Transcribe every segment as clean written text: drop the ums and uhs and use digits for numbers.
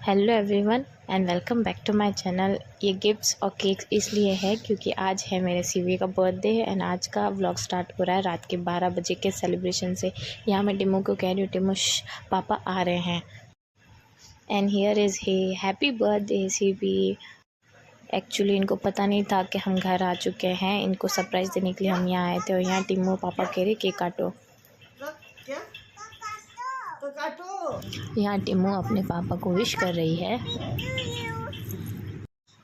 Hello everyone and welcome back to my channel. ये gifts और cakes इसलिए है क्योंकि आज है मेरे सीवी का बर्थडे है एंड आज का व्लॉग स्टार्ट हो रहा है रात के 12 बजे के सेलिब्रेशन से। यहाँ मैं टिमू को कह रही हूँ, टिमू पापा आ रहे हैं and here is he, happy birthday CV. Actually इनको पता नहीं था कि हम घर आ चुके हैं, इनको सरप्राइज़ देने के लिए हम यहाँ आए थे और यहाँ टिमू पापा कह रहे केक काटो। यहाँ टिमू अपने पापा को विश कर रही है।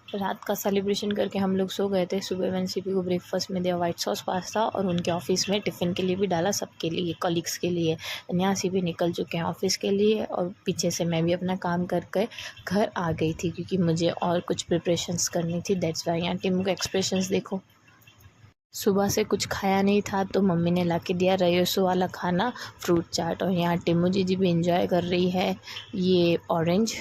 रात का सेलिब्रेशन करके हम लोग सो गए थे। सुबह मैंने सीपी को ब्रेकफास्ट में दिया वाइट सॉस पास्ता और उनके ऑफिस में टिफ़िन के लिए भी डाला, सबके लिए, कलीग्स के लिए। यहाँ सीपी निकल चुके हैं ऑफिस के लिए और पीछे से मैं भी अपना काम करके घर आ गई थी क्योंकि मुझे और कुछ प्रिपरेशंस करनी थी, दैट्स वाई। यहाँ टिमू के एक्सप्रेशंस देखो। सुबह से कुछ खाया नहीं था तो मम्मी ने ला के दिया रयोसो वाला खाना, फ्रूट चाट। और यहाँ टिमू जी भी इंजॉय कर रही है ये ऑरेंज।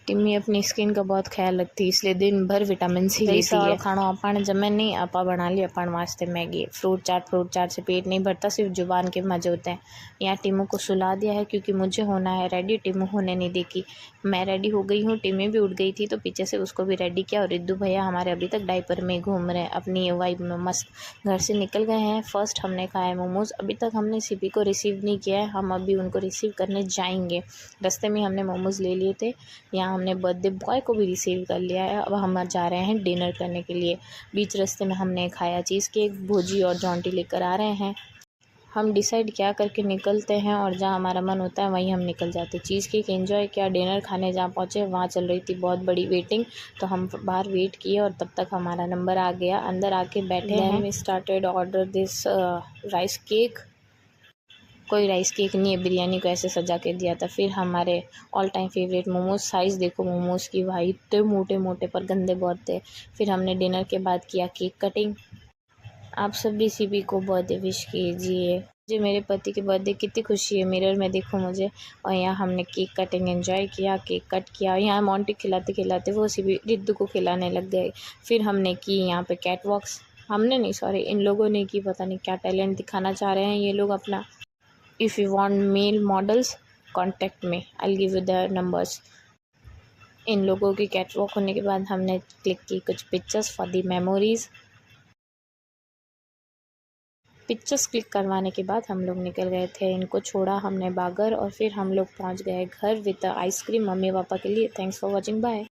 टिम्मी अपनी स्किन का बहुत ख्याल रखती है इसलिए दिन भर विटामिन सी लेती है। खाना अपन जमे नहीं, आपा बना लिया अपन वास्ते मैगी। फ्रूट चाट से पेट नहीं भरता, सिर्फ जुबान के मजे होते हैं। यहाँ टिमू को सुला दिया है क्योंकि मुझे होना है रेडी, टिमू होने नहीं देखी। मैं रेडी हो गई हूँ, टिम्मी भी उठ गई थी तो पीछे से उसको भी रेडी किया। और रिद्धू भैया हमारे अभी तक डाइपर में घूम रहे हैं, अपनी वाइब में मस्त। घर से निकल गए हैं। फर्स्ट हमने खाया मोमोज़, अभी तक हमने सीपी को रिसीव नहीं किया है, हम अभी उनको रिसीव करने जाएंगे। रास्ते में हमने मोमोज़ ले लिए थे। यहाँ हमने बर्थडे बॉय को भी रिसीव कर लिया है। अब हम जा रहे हैं डिनर करने के लिए। बीच रास्ते में हमने खाया चीज़ केक, भुजी और जॉन्टी लेकर आ रहे हैं। हम डिसाइड क्या करके निकलते हैं और जहाँ हमारा मन होता है वहीं हम निकल जाते। चीज़ केक एंजॉय किया। डिनर खाने जहाँ पहुँचे वहाँ चल रही थी बहुत बड़ी वेटिंग, तो हम बाहर वेट किए और तब तक हमारा नंबर आ गया। अंदर आके बैठे हैं। We started order this rice cake. कोई राइस केक नहीं है, बिरयानी को ऐसे सजा के दिया था। फिर हमारे all time favourite momos, size देखो मोमोज़ की भाई, इतने मोटे मोटे पर गंदे बहुत थे। फिर हमने डिनर के बाद किया केक कटिंग। आप सभी सीबी को बर्थडे विश कीजिए। मुझे मेरे पति के बर्थडे कितनी खुशी है, मिरर में देखो मुझे। और यहाँ हमने केक कटिंग एंजॉय किया, केक कट किया। यहाँ मोंटी खिलाते खिलाते वो सीबी रिद्धू को खिलाने लग गए। फिर हमने की यहाँ पे कैट वॉक्स। हमने नहीं, सॉरी, इन लोगों ने की। पता नहीं क्या टैलेंट दिखाना चाह रहे हैं ये लोग अपना। If you want male models, contact me. I'll give you the numbers. इन लोगों की कैटवॉक होने के बाद हमने क्लिक की कुछ pictures for the memories. Pictures click करवाने के बाद हम लोग निकल गए थे। इनको छोड़ा हमने बागर और फिर हम लोग पहुंच गए घर विद आइसक्रीम मम्मी पापा के लिए। Thanks for watching, bye.